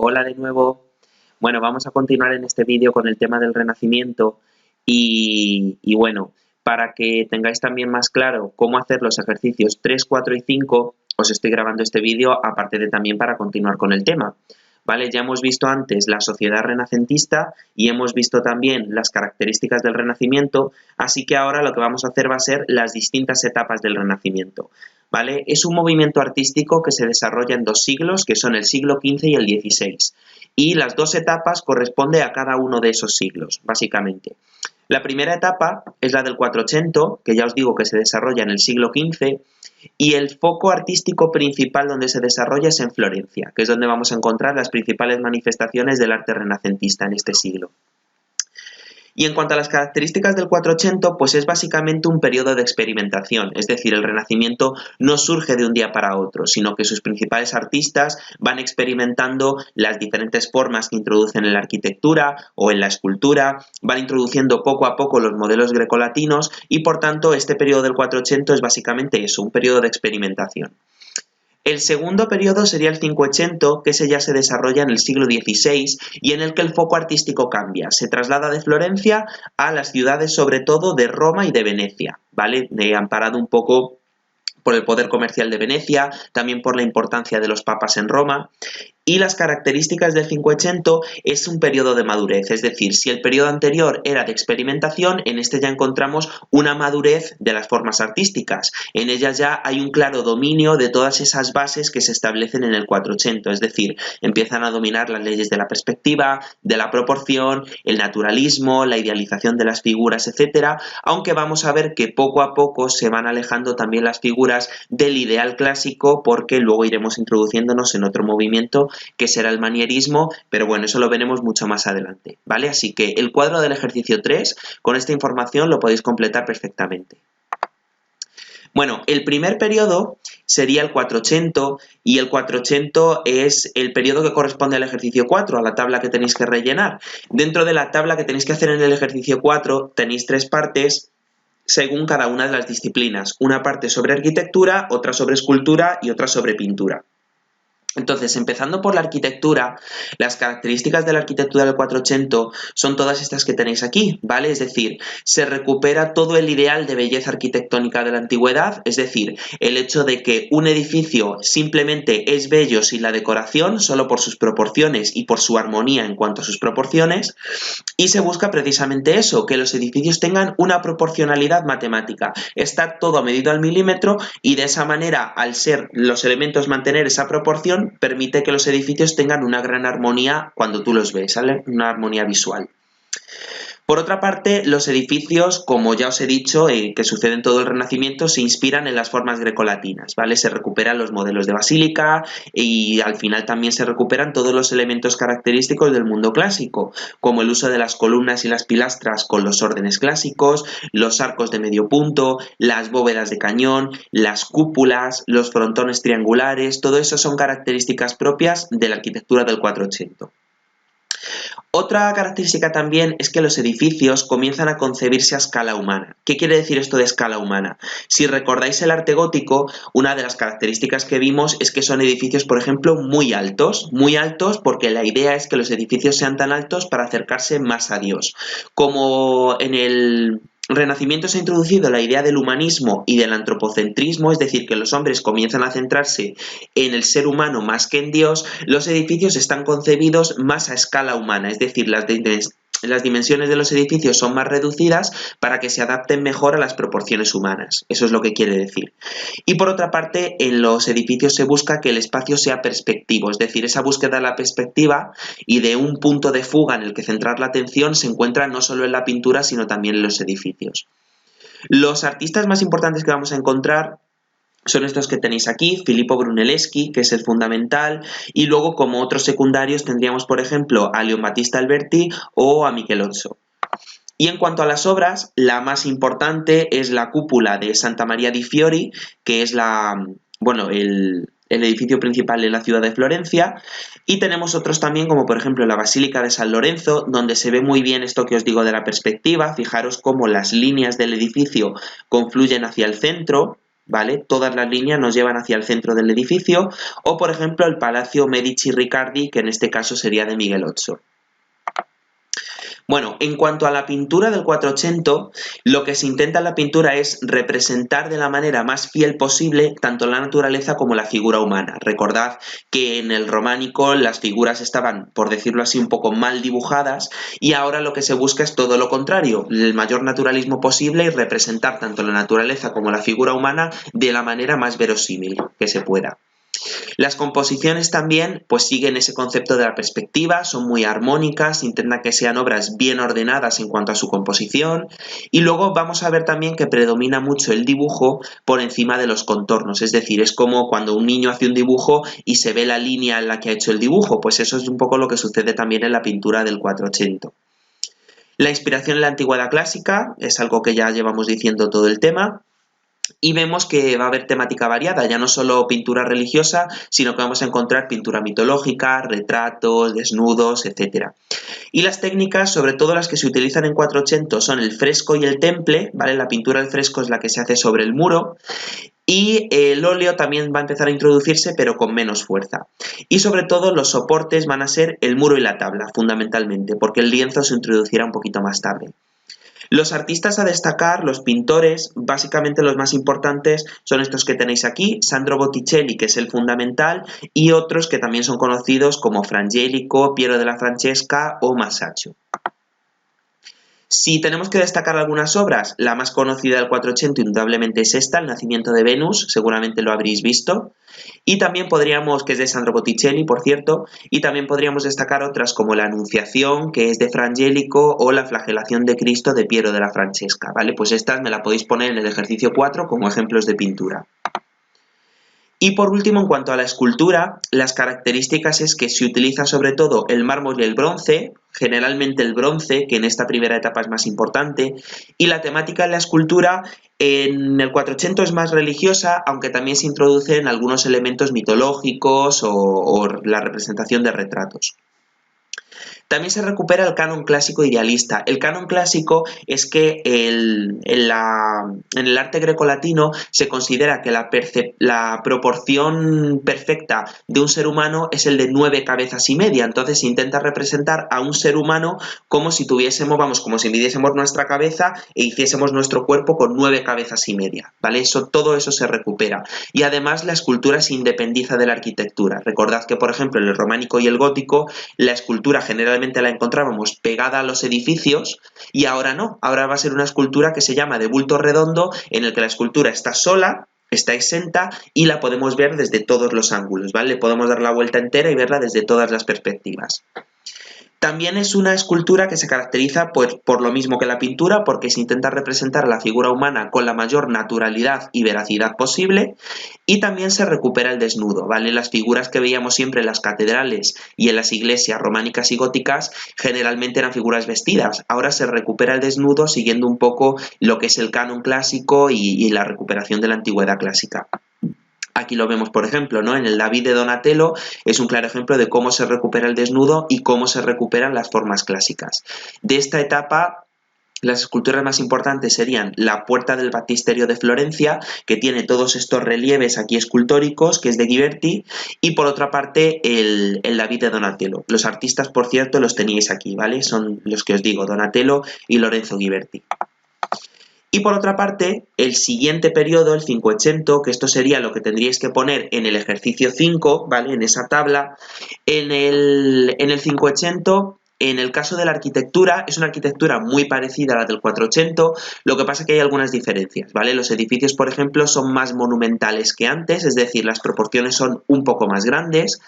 Hola de nuevo. Bueno, vamos a continuar en este vídeo con el tema del Renacimiento y bueno, para que tengáis también más claro cómo hacer los ejercicios 3, 4 y 5, os estoy grabando este vídeo aparte de también para continuar con el tema. ¿Vale? Ya hemos visto antes la sociedad renacentista y hemos visto también las características del Renacimiento, así que ahora lo que vamos a hacer va a ser las distintas etapas del Renacimiento. ¿Vale? Es un movimiento artístico que se desarrolla en dos siglos, que son el siglo XV y el XVI, y las dos etapas corresponden a cada uno de esos siglos, básicamente. La primera etapa es la del 480, que ya os digo que se desarrolla en el siglo XV, y el foco artístico principal donde se desarrolla es en Florencia, que es donde vamos a encontrar las principales manifestaciones del arte renacentista en este siglo. Y en cuanto a las características del 480, pues es básicamente un periodo de experimentación, es decir, el Renacimiento no surge de un día para otro, sino que sus principales artistas van experimentando las diferentes formas que introducen en la arquitectura o en la escultura, van introduciendo poco a poco los modelos grecolatinos y por tanto este periodo del 480 es básicamente eso, un periodo de experimentación. El segundo periodo sería el 580, que ese ya se desarrolla en el siglo XVI y en el que el foco artístico cambia. Se traslada de Florencia a las ciudades sobre todo de Roma y de Venecia, ¿vale? Amparado un poco por el poder comercial de Venecia, también por la importancia de los papas en Roma. Y las características del 580 es un periodo de madurez, es decir, si el periodo anterior era de experimentación, en este ya encontramos una madurez de las formas artísticas. En ellas ya hay un claro dominio de todas esas bases que se establecen en el 480, es decir, empiezan a dominar las leyes de la perspectiva, de la proporción, el naturalismo, la idealización de las figuras, etc. Aunque vamos a ver que poco a poco se van alejando también las figuras del ideal clásico porque luego iremos introduciéndonos en otro movimiento que será el manierismo, pero bueno, eso lo veremos mucho más adelante, ¿vale? Así que el cuadro del ejercicio 3, con esta información lo podéis completar perfectamente. Bueno, el primer periodo sería el 480 y el 480 es el periodo que corresponde al ejercicio 4, a la tabla que tenéis que rellenar. Dentro de la tabla que tenéis que hacer en el ejercicio 4 tenéis tres partes según cada una de las disciplinas. Una parte sobre arquitectura, otra sobre escultura y otra sobre pintura. Entonces, empezando por la arquitectura, las características de la arquitectura del 480 son todas estas que tenéis aquí, ¿vale? Es decir, se recupera todo el ideal de belleza arquitectónica de la antigüedad, es decir, el hecho de que un edificio simplemente es bello sin la decoración, solo por sus proporciones y por su armonía en cuanto a sus proporciones, y se busca precisamente eso, que los edificios tengan una proporcionalidad matemática, estar todo medido al milímetro y de esa manera, al ser los elementos mantener esa proporción, permite que los edificios tengan una gran armonía cuando tú los ves, ¿vale? Una armonía visual. Por otra parte, los edificios, como ya os he dicho, que sucede en todo el Renacimiento, se inspiran en las formas grecolatinas, ¿vale? Se recuperan los modelos de basílica y al final también se recuperan todos los elementos característicos del mundo clásico, como el uso de las columnas y las pilastras con los órdenes clásicos, los arcos de medio punto, las bóvedas de cañón, las cúpulas, los frontones triangulares, todo eso son características propias de la arquitectura del 480. Otra característica también es que los edificios comienzan a concebirse a escala humana. ¿Qué quiere decir esto de escala humana? Si recordáis el arte gótico, una de las características que vimos es que son edificios, por ejemplo, muy altos porque la idea es que los edificios sean tan altos para acercarse más a Dios. Como en el Renacimiento se ha introducido la idea del humanismo y del antropocentrismo, es decir, que los hombres comienzan a centrarse en el ser humano más que en Dios, los edificios están concebidos más a escala humana, es decir, las dimensiones de los edificios son más reducidas para que se adapten mejor a las proporciones humanas. Eso es lo que quiere decir. Y por otra parte, en los edificios se busca que el espacio sea perspectivo, es decir, esa búsqueda de la perspectiva y de un punto de fuga en el que centrar la atención se encuentra no solo en la pintura, sino también en los edificios. Los artistas más importantes que vamos a encontrar son estos que tenéis aquí, Filippo Brunelleschi, que es el fundamental, y luego como otros secundarios tendríamos, por ejemplo, a Leon Battista Alberti o a Michelozzo. Y en cuanto a las obras, la más importante es la cúpula de Santa Maria di Fiori, que es el edificio principal de la ciudad de Florencia, y tenemos otros también como por ejemplo la Basílica de San Lorenzo, donde se ve muy bien esto que os digo de la perspectiva. Fijaros cómo las líneas del edificio confluyen hacia el centro, ¿vale? Todas las líneas nos llevan hacia el centro del edificio, o por ejemplo el Palacio Medici-Riccardi, que en este caso sería de Miguel Ocho. Bueno, en cuanto a la pintura del 480, lo que se intenta en la pintura es representar de la manera más fiel posible tanto la naturaleza como la figura humana. Recordad que en el románico las figuras estaban, por decirlo así, un poco mal dibujadas, y ahora lo que se busca es todo lo contrario, el mayor naturalismo posible y representar tanto la naturaleza como la figura humana de la manera más verosímil que se pueda. Las composiciones también pues siguen ese concepto de la perspectiva, son muy armónicas, intentan que sean obras bien ordenadas en cuanto a su composición, y luego vamos a ver también que predomina mucho el dibujo por encima de los contornos, es decir, es como cuando un niño hace un dibujo y se ve la línea en la que ha hecho el dibujo, pues eso es un poco lo que sucede también en la pintura del 480. La inspiración en la antigüedad clásica es algo que ya llevamos diciendo todo el tema. Y vemos que va a haber temática variada, ya no solo pintura religiosa, sino que vamos a encontrar pintura mitológica, retratos, desnudos, etc. Y las técnicas, sobre todo las que se utilizan en 480, son el fresco y el temple, ¿vale? La pintura del fresco es la que se hace sobre el muro, y el óleo también va a empezar a introducirse, pero con menos fuerza. Y sobre todo los soportes van a ser el muro y la tabla, fundamentalmente, porque el lienzo se introducirá un poquito más tarde. Los artistas a destacar, los pintores, básicamente los más importantes son estos que tenéis aquí, Sandro Botticelli, que es el fundamental, y otros que también son conocidos como Frangelico, Piero della Francesca o Masaccio. Si tenemos que destacar algunas obras, la más conocida del 480 indudablemente es esta, El nacimiento de Venus, seguramente lo habréis visto, y también podríamos, que es de Sandro Botticelli, por cierto, y también podríamos destacar otras como La Anunciación, que es de Frangelico, o La flagelación de Cristo de Piero della Francesca, ¿vale? Pues estas me la podéis poner en el ejercicio 4 como ejemplos de pintura. Y por último, en cuanto a la escultura, las características es que se utiliza sobre todo el mármol y el bronce, generalmente el bronce, que en esta primera etapa es más importante, y la temática en la escultura en el 480 es más religiosa, aunque también se introducen algunos elementos mitológicos o la representación de retratos. También se recupera el canon clásico idealista. El canon clásico es que en el arte grecolatino se considera que la proporción perfecta de un ser humano es el de 9 cabezas y media. Entonces se intenta representar a un ser humano como si tuviésemos, como si midiésemos nuestra cabeza e hiciésemos nuestro cuerpo con 9 cabezas y media, ¿vale? Todo eso se recupera. Y además la escultura se independiza de la arquitectura. Recordad que, por ejemplo, en el románico y el gótico, la escultura generalmente la encontrábamos pegada a los edificios, y ahora no, ahora va a ser una escultura que se llama de bulto redondo, en el que la escultura está sola, está exenta y la podemos ver desde todos los ángulos, ¿vale? Podemos dar la vuelta entera y verla desde todas las perspectivas. También es una escultura que se caracteriza por lo mismo que la pintura, porque se intenta representar a la figura humana con la mayor naturalidad y veracidad posible, y también se recupera el desnudo, ¿vale? Las figuras que veíamos siempre en las catedrales y en las iglesias románicas y góticas generalmente eran figuras vestidas. Ahora se recupera el desnudo siguiendo un poco lo que es el canon clásico y la recuperación de la antigüedad clásica. Aquí lo vemos, por ejemplo, ¿no? En el David de Donatello es un claro ejemplo de cómo se recupera el desnudo y cómo se recuperan las formas clásicas. De esta etapa, las esculturas más importantes serían la Puerta del Baptisterio de Florencia, que tiene todos estos relieves aquí escultóricos, que es de Ghiberti, y por otra parte el David de Donatello. Los artistas, por cierto, los teníais aquí, ¿vale? Son los que os digo, Donatello y Lorenzo Ghiberti. Y por otra parte, el siguiente periodo, el 580, que esto sería lo que tendríais que poner en el ejercicio 5, ¿vale? En esa tabla, en el 580, en el caso de la arquitectura, es una arquitectura muy parecida a la del 480, lo que pasa es que hay algunas diferencias, ¿vale? Los edificios, por ejemplo, son más monumentales que antes, es decir, las proporciones son un poco más grandes.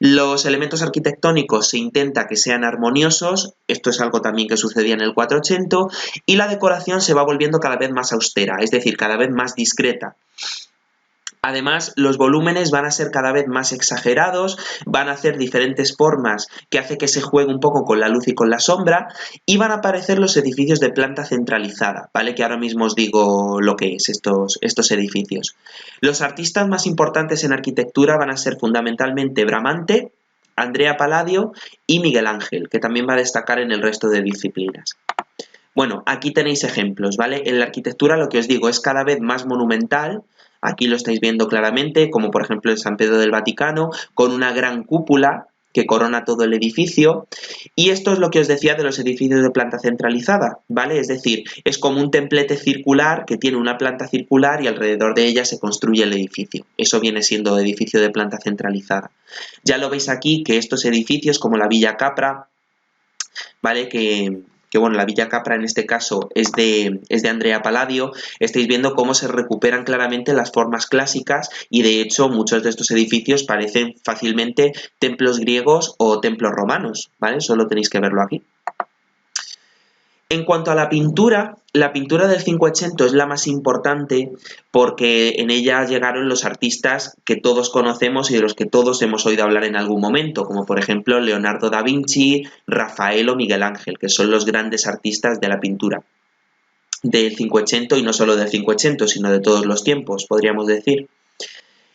Los elementos arquitectónicos se intenta que sean armoniosos, esto es algo también que sucedía en el 480, y la decoración se va volviendo cada vez más austera, es decir, cada vez más discreta. Además, los volúmenes van a ser cada vez más exagerados, van a hacer diferentes formas que hace que se juegue un poco con la luz y con la sombra, y van a aparecer los edificios de planta centralizada, ¿vale? Que ahora mismo os digo lo que es estos edificios. Los artistas más importantes en arquitectura van a ser fundamentalmente Bramante, Andrea Palladio y Miguel Ángel, que también va a destacar en el resto de disciplinas. Bueno, aquí tenéis ejemplos, ¿vale? En la arquitectura lo que os digo es cada vez más monumental, aquí lo estáis viendo claramente, como por ejemplo el San Pedro del Vaticano, con una gran cúpula que corona todo el edificio, y esto es lo que os decía de los edificios de planta centralizada, ¿vale? Es decir, es como un templete circular que tiene una planta circular y alrededor de ella se construye el edificio. Eso viene siendo edificio de planta centralizada. Ya lo veis aquí que estos edificios, como la Villa Capra, ¿vale? Que bueno, la Villa Capra en este caso es de Andrea Palladio, estáis viendo cómo se recuperan claramente las formas clásicas y de hecho muchos de estos edificios parecen fácilmente templos griegos o templos romanos, ¿vale? Solo tenéis que verlo aquí. En cuanto a la pintura del 580 es la más importante porque en ella llegaron los artistas que todos conocemos y de los que todos hemos oído hablar en algún momento, como por ejemplo Leonardo da Vinci, Rafael o Miguel Ángel, que son los grandes artistas de la pintura del 580 y no solo del 580, sino de todos los tiempos, podríamos decir.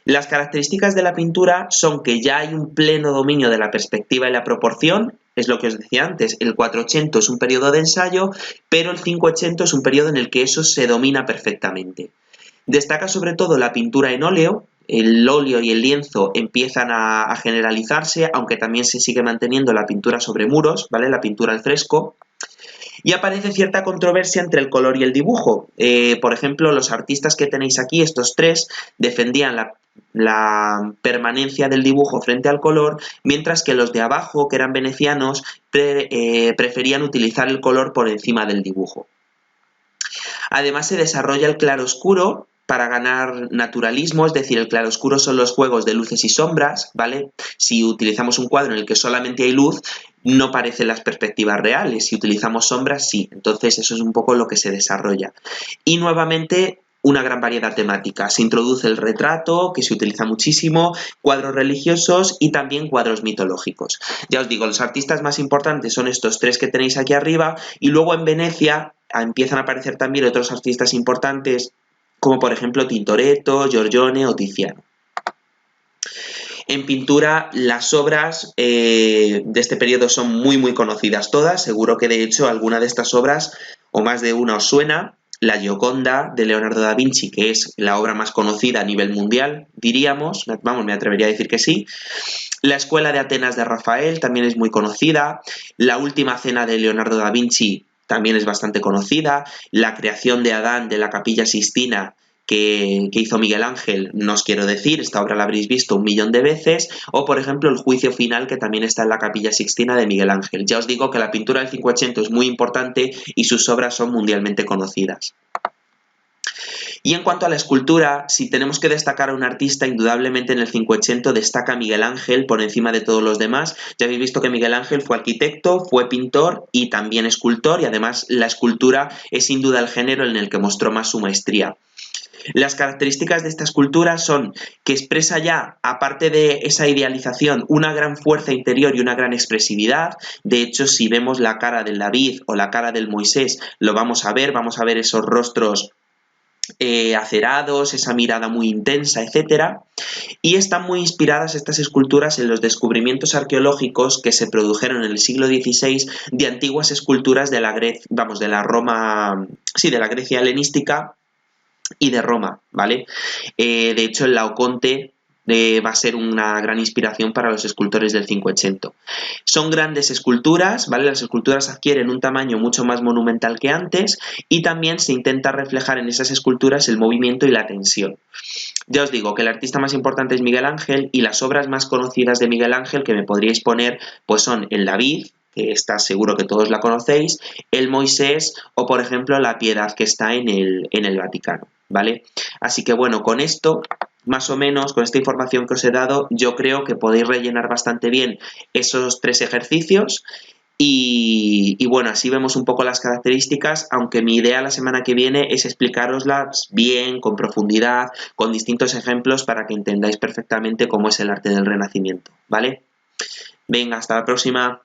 Las características de la pintura son que ya hay un pleno dominio de la perspectiva y la proporción, es lo que os decía antes, el 480 es un periodo de ensayo, pero el 580 es un periodo en el que eso se domina perfectamente. Destaca sobre todo la pintura en óleo, el óleo y el lienzo empiezan a generalizarse, aunque también se sigue manteniendo la pintura sobre muros, ¿vale? La pintura al fresco. Y aparece cierta controversia entre el color y el dibujo. Por ejemplo, los artistas que tenéis aquí, estos tres, defendían la permanencia del dibujo frente al color, mientras que los de abajo, que eran venecianos, preferían utilizar el color por encima del dibujo. Además se desarrolla el claroscuro para ganar naturalismo, es decir, el claroscuro son los juegos de luces y sombras, ¿vale? Si utilizamos un cuadro en el que solamente hay luz, no parecen las perspectivas reales, si utilizamos sombras, sí. Entonces eso es un poco lo que se desarrolla. Y nuevamente una gran variedad temática. Se introduce el retrato, que se utiliza muchísimo, cuadros religiosos y también cuadros mitológicos. Ya os digo, los artistas más importantes son estos tres que tenéis aquí arriba, y luego en Venecia empiezan a aparecer también otros artistas importantes, como por ejemplo Tintoretto, Giorgione o Tiziano. En pintura, las obras de este periodo son muy conocidas todas, seguro que de hecho alguna de estas obras, o más de una, os suena. La Gioconda de Leonardo da Vinci, que es la obra más conocida a nivel mundial, diríamos, vamos, me atrevería a decir que sí. La Escuela de Atenas de Rafael también es muy conocida. La Última Cena de Leonardo da Vinci también es bastante conocida. La Creación de Adán de la Capilla Sixtina que hizo Miguel Ángel, no os quiero decir, esta obra la habréis visto 1.000.000 de veces, o por ejemplo el Juicio Final, que también está en la Capilla Sixtina de Miguel Ángel. Ya os digo que la pintura del 580 es muy importante y sus obras son mundialmente conocidas. Y en cuanto a la escultura, si tenemos que destacar a un artista, indudablemente en el 580 destaca Miguel Ángel por encima de todos los demás. Ya habéis visto que Miguel Ángel fue arquitecto, fue pintor y también escultor, y además la escultura es sin duda el género en el que mostró más su maestría. Las características de esta escultura son que expresa ya, aparte de esa idealización, una gran fuerza interior y una gran expresividad. De hecho, si vemos la cara del David o la cara del Moisés, lo vamos a ver esos rostros acerados, esa mirada muy intensa, etc. Y están muy inspiradas estas esculturas en los descubrimientos arqueológicos que se produjeron en el siglo XVI de antiguas esculturas de la Grecia helenística y de Roma, ¿vale? De hecho, el Laoconte va a ser una gran inspiración para los escultores del 580. Son grandes esculturas, ¿vale? Las esculturas adquieren un tamaño mucho más monumental que antes y también se intenta reflejar en esas esculturas el movimiento y la tensión. Ya os digo que el artista más importante es Miguel Ángel y las obras más conocidas de Miguel Ángel que me podríais poner pues son el David, que está seguro que todos la conocéis, el Moisés o por ejemplo la Piedad que está en el Vaticano, ¿vale? Así que bueno, con esto, más o menos, con esta información que os he dado, yo creo que podéis rellenar bastante bien esos tres ejercicios. Y bueno, así vemos un poco las características, aunque mi idea la semana que viene es explicaroslas bien, con profundidad, con distintos ejemplos para que entendáis perfectamente cómo es el arte del Renacimiento, ¿vale? Venga, hasta la próxima.